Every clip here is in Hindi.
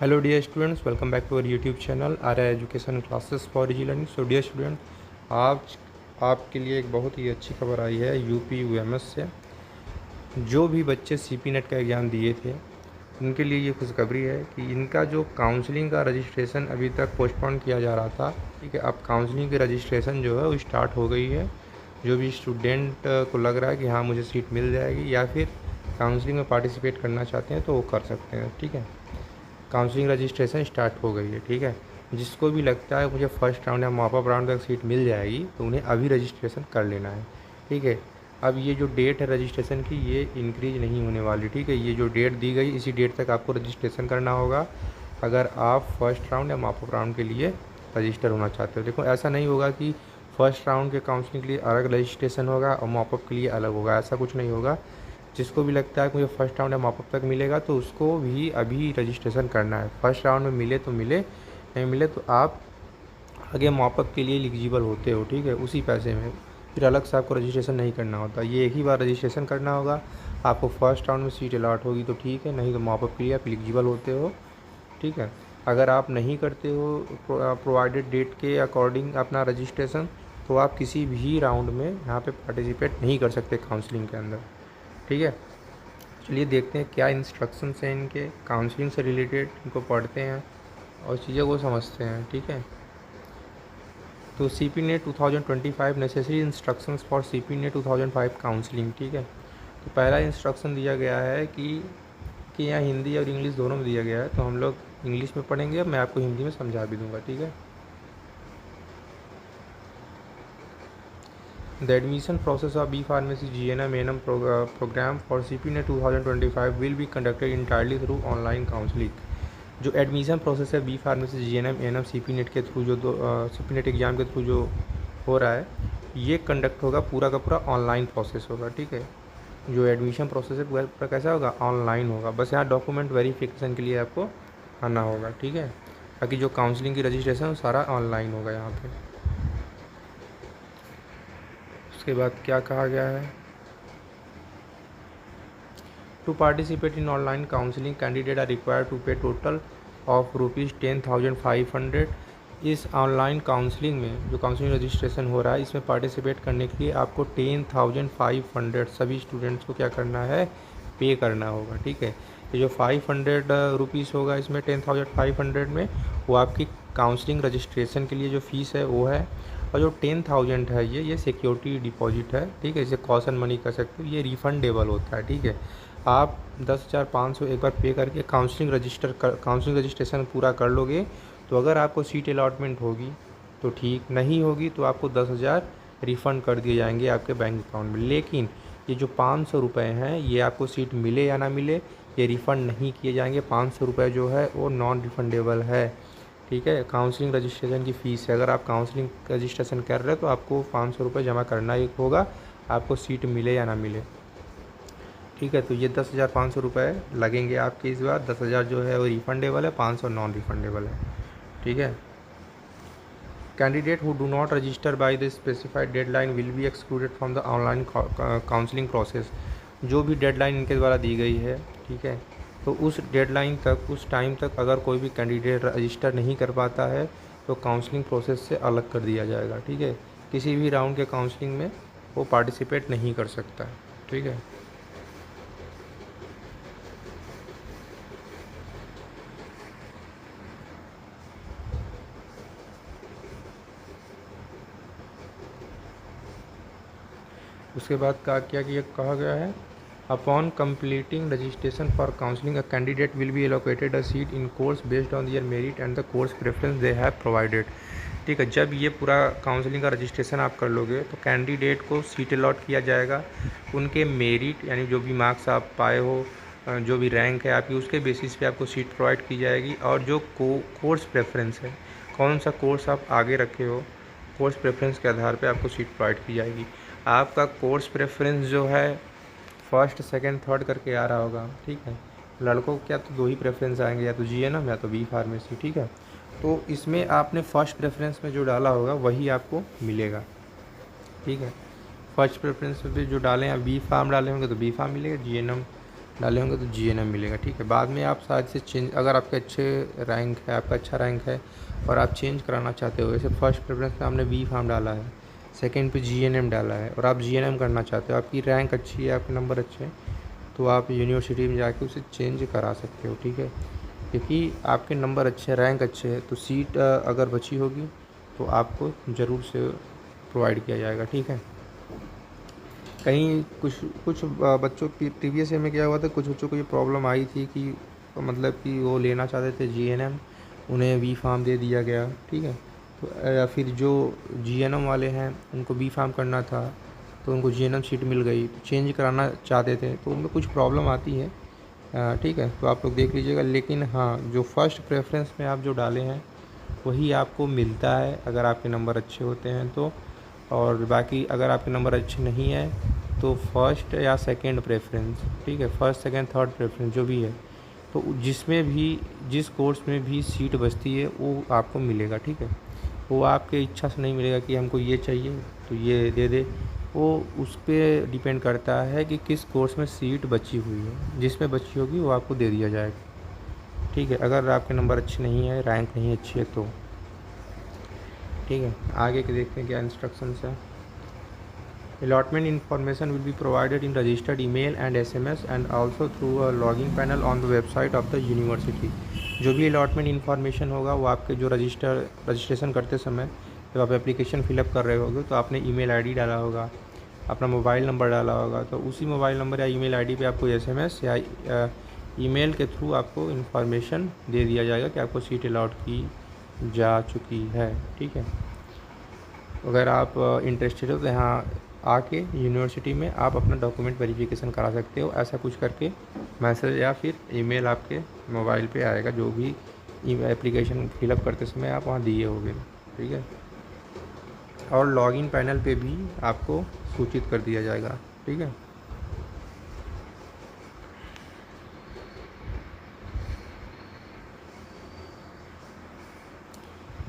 Hello dear students, welcome back to our YouTube channel R education classes for easy learning. So dear student, आज आपके लिए एक बहुत ही अच्छी खबर आई है यूपी यूएमएस से। जो भी बच्चे सीपी नेट का एग्ज़ाम दिए थे उनके लिए ये खुशखबरी है कि इनका जो काउंसलिंग का रजिस्ट्रेशन अभी तक पोस्टपोन किया जा रहा था, ठीक है, अब काउंसलिंग की रजिस्ट्रेशन जो है वो स्टार्ट हो गई है। जो भी स्टूडेंट को लग रहा है कि हाँ मुझे सीट मिल जाएगी या फिर काउंसलिंग में पार्टिसिपेट करना चाहते हैं तो वो कर सकते हैं। ठीक है, काउंसलिंग रजिस्ट्रेशन स्टार्ट हो गई है। ठीक है, जिसको भी लगता है मुझे फ़र्स्ट राउंड या मॉपअप राउंड तक सीट मिल जाएगी तो उन्हें अभी रजिस्ट्रेशन कर लेना है। ठीक है, अब ये जो डेट है रजिस्ट्रेशन की ये इंक्रीज नहीं होने वाली। ठीक है, ये जो डेट दी गई इसी डेट तक आपको रजिस्ट्रेशन करना होगा अगर आप फर्स्ट राउंड या मॉपअप राउंड के लिए रजिस्टर होना चाहते हो। देखो, ऐसा नहीं होगा कि फ़र्स्ट राउंड के काउंसलिंग के लिए अलग रजिस्ट्रेशन होगा और मॉपअप के लिए अलग होगा, ऐसा कुछ नहीं होगा। जिसको भी लगता है कि मुझे फर्स्ट राउंड या मॉपअप तक मिलेगा तो उसको भी अभी रजिस्ट्रेशन करना है। फर्स्ट राउंड में मिले तो मिले, नहीं मिले तो आप आगे मॉपअप के लिए एलिजिबल होते हो। ठीक है, उसी पैसे में फिर अलग से आपको रजिस्ट्रेशन नहीं करना होता। ये एक ही बार रजिस्ट्रेशन करना होगा। आपको फर्स्ट राउंड में सीट अलॉट होगी तो ठीक है, नहीं तो मॉपअप के लिए आप एलिजिबल होते हो। ठीक है, अगर आप नहीं करते हो प्रोवाइडेड डेट के अकॉर्डिंग अपना रजिस्ट्रेशन तो आप किसी भी राउंड में यहाँ पे पार्टिसिपेट नहीं कर सकते काउंसलिंग के अंदर। ठीक है, चलिए देखते हैं क्या इंस्ट्रक्शंस हैं इनके काउंसलिंग से रिलेटेड, इनको पढ़ते हैं और चीज़ों को समझते हैं। ठीक है, तो C P NET 2025 necessary instructions for C P NET 2005 counselling. ठीक है, तो पहला इंस्ट्रक्शन दिया गया है कि यहाँ हिंदी और इंग्लिश दोनों में दिया गया है, तो हम लोग इंग्लिश में पढ़ेंगे, मैं आपको हिंदी में समझा भी दूंगा। ठीक है, The admission process of B Pharmacy GNM ANM program for CPNET 2025 will be conducted entirely through online counseling। जो एडमिशन प्रोसेस है B pharmacy GNM ANM CPNET के थ्रू जो CPNET एग्ज़ाम के थ्रू जो हो रहा है ये कंडक्ट होगा पूरा का पूरा ऑनलाइन प्रोसेस होगा। ठीक है, जो एडमिशन प्रोसेस है पूरा कैसा होगा, ऑनलाइन होगा। बस यहाँ डॉक्यूमेंट वेरिफिकेशन के लिए आपको आना होगा। ठीक है, बाकी जो काउंसलिंग की रजिस्ट्रेशन सारा ऑनलाइन होगा यहाँ पे। उसके बाद क्या कहा गया है, to participate in online counselling candidate are required to pay total of ₹10,500। इस ऑनलाइन काउंसलिंग में जो काउंसलिंग रजिस्ट्रेशन हो रहा है इसमें पार्टिसिपेट करने के लिए आपको 10,500 सभी स्टूडेंट्स को क्या करना है, पे करना होगा। ठीक है, ये जो 500 रुपीज़ होगा इसमें 10,500 में वो आपकी काउंसलिंग रजिस्ट्रेशन के लिए जो फ़ीस है वो है, और जो 10,000 है ये सिक्योरिटी डिपॉजिट है। ठीक है, इसे कॉशन मनी कर सकते हो, ये रिफंडेबल होता है। ठीक है, आप 10,500 एक बार पे करके काउंसलिंग रजिस्ट्रेशन पूरा कर लोगे तो अगर आपको सीट अलॉटमेंट होगी तो ठीक, नहीं होगी तो आपको 10,000 रिफ़ंड कर दिए जाएंगे आपके बैंक अकाउंट में। लेकिन ये जो 500 रुपये हैं ये आपको सीट मिले या ना मिले ये रिफ़ंड नहीं किए जाएंगे। 500 रुपये जो है वो नॉन रिफ़ंडेबल है। ठीक है, काउंसलिंग रजिस्ट्रेशन की फ़ीस है, अगर आप काउंसलिंग रजिस्ट्रेशन कर रहे हो तो आपको 500 रुपये जमा करना ही होगा, आपको सीट मिले या ना मिले। ठीक है, तो ये 10,500 रुपये लगेंगे आपके इस बार। 10,000 जो है वो रिफंडेबल है, 500 नॉन रिफंडेबल है। ठीक है, candidate who do not register by the specified deadline will be excluded from the online counselling process. जो भी डेडलाइन इनके द्वारा दी गई है, ठीक है, तो उस डेडलाइन तक, उस टाइम तक अगर कोई भी कैंडिडेट रजिस्टर नहीं कर पाता है तो काउंसलिंग प्रोसेस से अलग कर दिया जाएगा। ठीक है, किसी भी राउंड के काउंसलिंग में वो पार्टिसिपेट नहीं कर सकता। ठीक है, उसके बाद क्या कहा गया है, upon completing registration for counselling a candidate will be allocated a seat in course based on their merit and the course preference they have provided. ठीक है, जब ये पूरा काउंसलिंग का रजिस्ट्रेशन आप कर लोगे तो कैंडिडेट को सीट अलॉट किया जाएगा उनके मेरिट यानी जो भी मार्क्स आप पाए हो, जो भी रैंक है आपकी उसके बेसिस पे आपको सीट प्रोवाइड की जाएगी। और जो कोर्स प्रेफरेंस है, कौन सा कोर्स आप आगे रखे हो, कोर्स प्रेफरेंस के आधार पे आपको सीट प्रोवाइड की जाएगी। आपका कोर्स प्रेफरेंस जो है फर्स्ट सेकंड थर्ड करके आ रहा होगा। ठीक है, लड़कों को क्या तो दो ही प्रेफरेंस आएंगे, या तो GNM या तो बी फार्मेसी। ठीक है, तो इसमें आपने फर्स्ट प्रेफरेंस में जो डाला होगा वही आपको मिलेगा। ठीक है, फर्स्ट प्रेफरेंस पे जो डालें, आप बी फार्म डाले होंगे तो बी फार्म मिलेगा, GNM डाले होंगे तो जीएनएम मिलेगा, ठीक है। बाद में आप शायद से चेंज, अगर आपके अच्छे रैंक है, आपका अच्छा रैंक है और आप चेंज कराना चाहते हो, जैसे फर्स्ट प्रेफरेंस में आपने बी फार्म डाला है, सेकंड पे जीएनएम डाला है और आप जीएनएम करना चाहते हो, आपकी रैंक अच्छी है, आपके नंबर अच्छे हैं, तो आप यूनिवर्सिटी में जाके उसे चेंज करा सकते हो, ठीक है। क्योंकि आपके नंबर अच्छे हैं, रैंक अच्छे है, तो सीट अगर बची होगी तो आपको ज़रूर से प्रोवाइड किया जाएगा, ठीक है। कहीं कुछ कुछ बच्चों की प्रीवियस ईयर में क्या हुआ था, कुछ बच्चों को ये प्रॉब्लम आई थी कि मतलब कि वो लेना चाहते थे जीएनएम, उन्हें बी फार्म दे दिया गया, ठीक है। तो या फिर जो जीएनएम वाले हैं उनको बी फार्म करना था तो उनको जीएनएम सीट मिल गई, चेंज कराना चाहते थे तो उनमें कुछ प्रॉब्लम आती है, ठीक है। तो आप लोग देख लीजिएगा, लेकिन हाँ, जो फर्स्ट प्रेफरेंस में आप जो डाले हैं वही आपको मिलता है अगर आपके नंबर अच्छे होते हैं तो। और बाकी अगर आपके नंबर अच्छे नहीं है तो फर्स्ट या सेकंड प्रेफरेंस, ठीक है, फर्स्ट सेकंड थर्ड प्रेफरेंस जो भी है, तो जिसमें भी जिस कोर्स में भी सीट बचती है वो आपको मिलेगा, ठीक है। वो आपके इच्छा से नहीं मिलेगा कि हमको ये चाहिए तो ये दे दे, वो उस पर डिपेंड करता है कि किस कोर्स में सीट बची हुई है, जिसमें बची होगी वो आपको दे दिया जाएगा, ठीक है। अगर आपके नंबर अच्छे नहीं है, रैंक नहीं अच्छी है तो, ठीक है। आगे के देखते हैं क्या इंस्ट्रक्शंस है। Allotment information will be provided in registered email and SMS and also through a logging panel on the website of the university। जो भी अलॉटमेंट इन्फॉर्मेशन होगा वो आपके जो रजिस्ट्रेशन करते समय जब आप एप्लीकेशन फिलअप कर रहे होगे तो आपने ईमेल आईडी डाला होगा, अपना मोबाइल नंबर डाला होगा, तो उसी मोबाइल नंबर या ईमेल आईडी पे आपको एसएमएस या ईमेल के थ्रू आपको इन्फॉर्मेशन दे दिया जाएगा कि आपको सीट अलॉट की जा चुकी है, ठीक है। अगर आप इंटरेस्टेड हो तो यहाँ आके यूनिवर्सिटी में आप अपना डॉक्यूमेंट वेरिफिकेशन करा सकते हो, ऐसा कुछ करके मैसेज या फिर ईमेल आपके मोबाइल पे आएगा, जो भी एप्लीकेशन फिलअप करते समय आप वहाँ दिए होंगे, ठीक है। और लॉगिन पैनल पे भी आपको सूचित कर दिया जाएगा, ठीक है।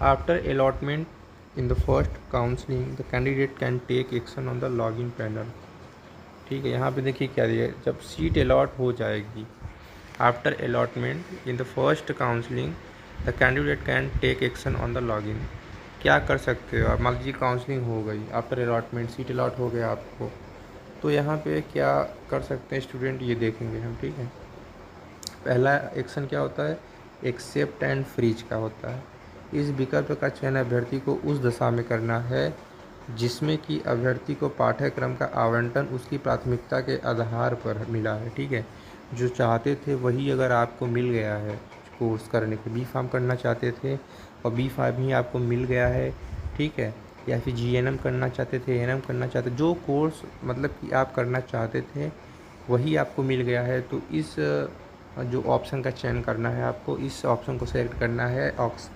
After allotment in the first counseling the candidate can take action on the login panel, ठीक है। यहाँ पे देखिए क्या दिया, जब सीट अलॉट हो जाएगी, after allotment in the first counselling the candidate can take action on the login. क्या कर सकते हो आप, मान लीजिए काउंसलिंग हो गई, आफ्टर अलॉटमेंट सीट अलॉट हो गया आपको, तो यहाँ पे क्या कर सकते हैं स्टूडेंट, ये देखेंगे हम, ठीक है। पहला एक्शन क्या होता है, एक्सेप्ट एंड फ्रीज का होता है। इस विकल्प का चयन अभ्यर्थी को उस दशा में करना है जिसमें कि अभ्यर्थी को पाठ्यक्रम का आवंटन उसकी प्राथमिकता के आधार पर मिला है, ठीक है। जो चाहते थे वही अगर आपको मिल गया है, कोर्स करने के बी फार्म करना चाहते थे और बी फार्म ही आपको मिल गया है, ठीक है, या फिर जीएनएम करना चाहते थे, एएनएम करना चाहते, जो कोर्स मतलब कि आप करना चाहते थे वही आपको मिल गया है, तो इस जो ऑप्शन का चयन करना है आपको, इस ऑप्शन को सेलेक्ट करना है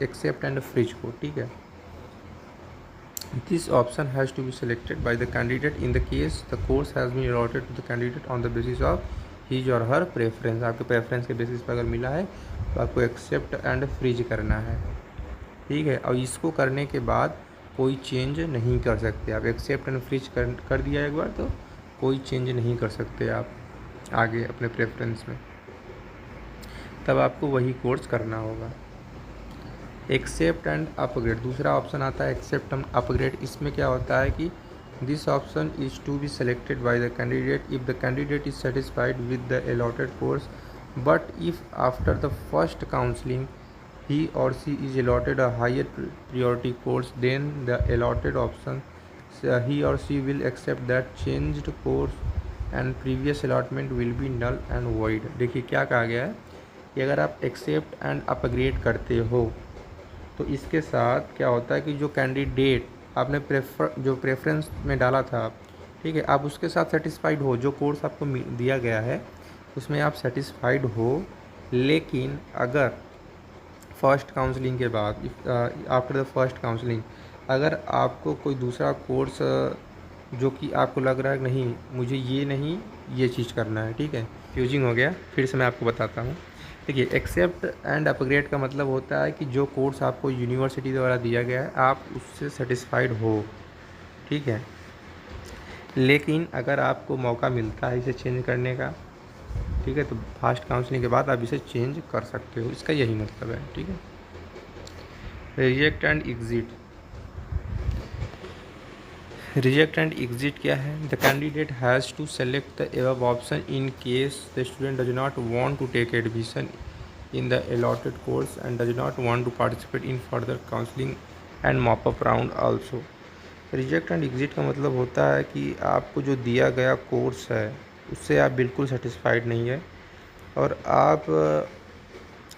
एक्सेप्ट एंड फ्रीज को, ठीक है। This option has to be selected by the candidate in the case the course has been allotted to the candidate on the basis of his or her preference। आपके प्रेफरेंस के बेसिस पर अगर मिला है तो आपको एक्सेप्ट एंड फ्रीज करना है, ठीक है। और इसको करने के बाद कोई चेंज नहीं कर सकते आप, एक्सेप्ट एंड फ्रीज कर दिया एक बार तो कोई चेंज नहीं कर सकते आप आगे अपने प्रेफरेंस में, तब आपको वही कोर्स करना होगा। एक्सेप्ट एंड अपग्रेड दूसरा ऑप्शन आता है, एक्सेप्ट एंड अपग्रेड। इसमें क्या होता है कि this option is to be selected by the candidate if the candidate is satisfied with the allotted course, but if after the first counselling he or she is allotted a higher priority course than the allotted option, he or she will accept that changed course and previous allotment will be null and void। देखिए क्या कहा गया है कि अगर आप एक्सेप्ट एंड अपग्रेड करते हो तो इसके साथ क्या होता है कि जो कैंडिडेट आपने जो प्रेफरेंस में डाला था, ठीक है, आप उसके साथ सेटिस्फाइड हो, जो कोर्स आपको दिया गया है उसमें आप सेटिस्फाइड हो, लेकिन अगर फर्स्ट काउंसलिंग के बाद आफ्टर द फर्स्ट काउंसलिंग अगर आपको कोई दूसरा कोर्स जो कि आपको लग रहा है नहीं मुझे ये नहीं ये चीज़ करना है, ठीक है, फ्यूजिंग हो गया, फिर से मैं आपको बताता हूँ। देखिए एक्सेप्ट एंड अपग्रेड का मतलब होता है कि जो कोर्स आपको यूनिवर्सिटी द्वारा दिया गया है आप उससे सेटिस्फाइड हो, ठीक है, लेकिन अगर आपको मौका मिलता है इसे चेंज करने का ठीक है। तो फास्ट काउंसलिंग के बाद आप इसे चेंज कर सकते हो, इसका यही मतलब है। ठीक है। Reject and exit. Reject and exit क्या है? The candidate has to select the above option in case the student does not want to take admission in the allotted course and does not want to participate in further counseling and mop-up round also। Reject and exit का मतलब होता है कि आपको जो दिया गया कोर्स है उससे आप बिल्कुल सेटिस्फाइड नहीं है और आप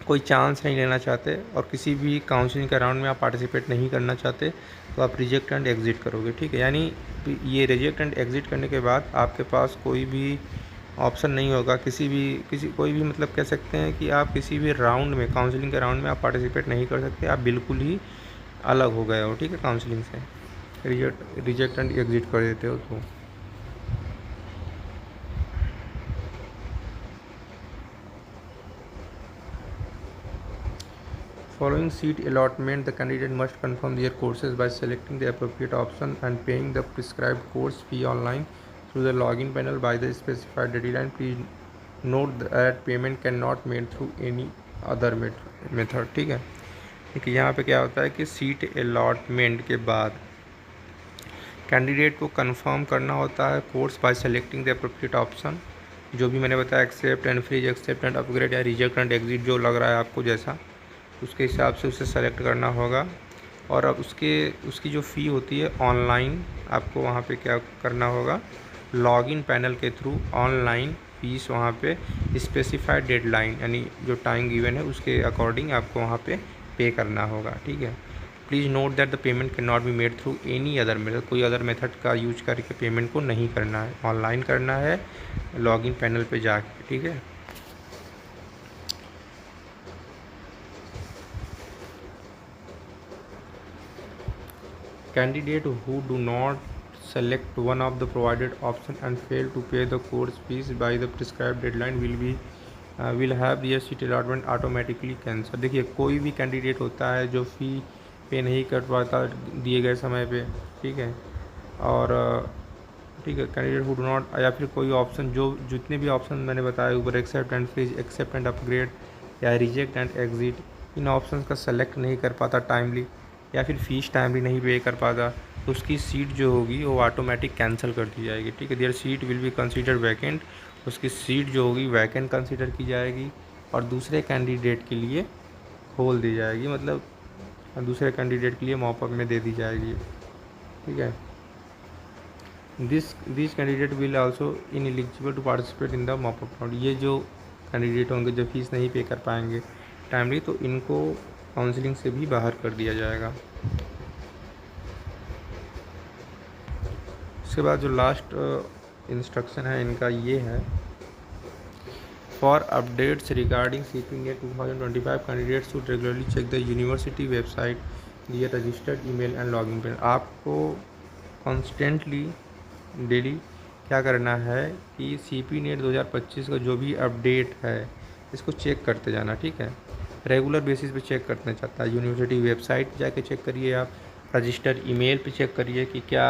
कोई चांस नहीं लेना चाहते और किसी भी काउंसलिंग के राउंड में आप पार्टिसिपेट नहीं करना चाहते, तो आप रिजेक्ट एंड एग्ज़िट करोगे। ठीक है। यानी ये रिजेक्ट एंड एग्ज़िट करने के बाद आपके पास कोई भी ऑप्शन नहीं होगा, कोई भी मतलब कह सकते हैं कि आप किसी भी राउंड में, काउंसलिंग के राउंड में आप पार्टिसिपेट नहीं कर सकते, आप बिल्कुल ही अलग हो गए हो। ठीक है। काउंसलिंग से रिजेक्ट एंड एग्ज़िट कर देते हो तो। Following seat allotment, the candidate must confirm their courses by selecting the appropriate option and paying the prescribed course fee online through the login panel by the specified deadline। Please note that payment cannot made through any other method। ठीक है। देखिए यहाँ पे क्या होता है कि सीट अलॉटमेंट के बाद कैंडिडेट को कंफर्म करना होता है course by selecting the appropriate option, जो भी मैंने बताया, accept and freeze, accept and upgrade या रिजेक्ट एंड एग्जिट, जो लग रहा है आपको जैसा, उसके हिसाब से उसे सेलेक्ट करना होगा। और अब उसकी जो फ़ी होती है ऑनलाइन, आपको वहाँ पे क्या करना होगा, लॉगिन पैनल के थ्रू ऑनलाइन फीस वहाँ पे स्पेसिफाइड डेडलाइन यानी जो टाइम गिवन है उसके अकॉर्डिंग आपको वहाँ पे करना होगा। ठीक है। Please note that the payment can not be made through any other method. कोई अदर मेथड का यूज करके पेमेंट को नहीं करना है, ऑनलाइन करना है लॉगिन पैनल पे जाके। ठीक है। Candidate who do not select one of the provided option and fail to pay the course fees by the prescribed deadline will have their seat allotment automatically cancelled। देखिए कोई भी कैंडिडेट होता है जो फ़ी पे नहीं कर पाता दिए गए समय पे, ठीक है, और ठीक है, कैंडिडेट हु डू नॉट, या फिर कोई ऑप्शन, जो जितने भी ऑप्शन मैंने बताए ऊपर, except and freeze, accept and upgrade या रिजेक्ट एंड एग्जिट, इन ऑप्शंस का सेलेक्ट नहीं कर पाता टाइमली या फिर फीस टाइमली नहीं पे कर पाता, तो उसकी सीट जो होगी वो ऑटोमेटिक कैंसिल कर दी जाएगी। ठीक है। There seat will be considered vacant. उसकी सीट जो होगी वैकेंट कंसीडर की जाएगी और दूसरे कैंडिडेट के लिए खोल दी जाएगी, मतलब दूसरे कैंडिडेट के लिए मॉपअप में दे दी जाएगी। ठीक है। This candidate will also ineligible to participate in the mop up round. ये जो कैंडिडेट होंगे जो फीस नहीं पे कर पाएंगे टाइमली, तो इनको काउंसलिंग से भी बाहर कर दिया जाएगा। उसके बाद जो लास्ट इंस्ट्रक्शन है इनका ये है, for updates regarding CP NET 2025 candidates should regularly check the university website, their registered email and login pen. आपको कॉन्स्टेंटली डेली क्या करना है कि CP NET 2025 का जो भी अपडेट है इसको चेक करते जाना। ठीक है। रेगुलर बेसिस पे चेक करना चाहता है, यूनिवर्सिटी वेबसाइट जाके चेक करिए, आप रजिस्टर ईमेल पे चेक करिए कि क्या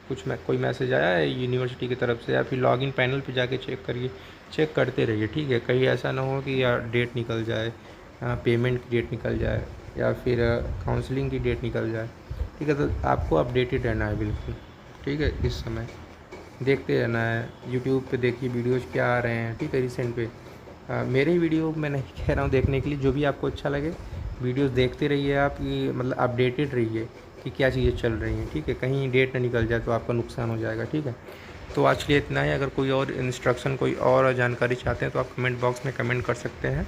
कोई मैसेज आया है यूनिवर्सिटी की तरफ से, या फिर लॉगिन पैनल पे जाके चेक करिए, चेक करते रहिए। ठीक है। कहीं ऐसा ना हो कि यार डेट निकल जाए, पेमेंट की डेट निकल जाए या फिर काउंसलिंग की डेट निकल जाए। ठीक है। तो आपको अपडेटेड रहना है बिल्कुल। ठीक है। इस समय देखते रहना है, यूट्यूब पे देखिए वीडियोज़ क्या आ रहे हैं। ठीक है। रिसेंट पे मेरे ही वीडियो मैं नहीं कह रहा हूँ देखने के लिए, जो भी आपको अच्छा लगे वीडियोस देखते रहिए आप, कि मतलब अपडेटेड रहिए कि क्या चीज़ें चल रही हैं। ठीक है। कहीं डेट ना निकल जाए तो आपका नुकसान हो जाएगा। ठीक है। तो आज के लिए इतना ही। अगर कोई और इंस्ट्रक्शन, कोई और जानकारी चाहते हैं तो आप कमेंट बॉक्स में कमेंट कर सकते हैं।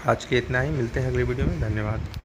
आज के इतना ही, मिलते हैं अगले वीडियो में। धन्यवाद।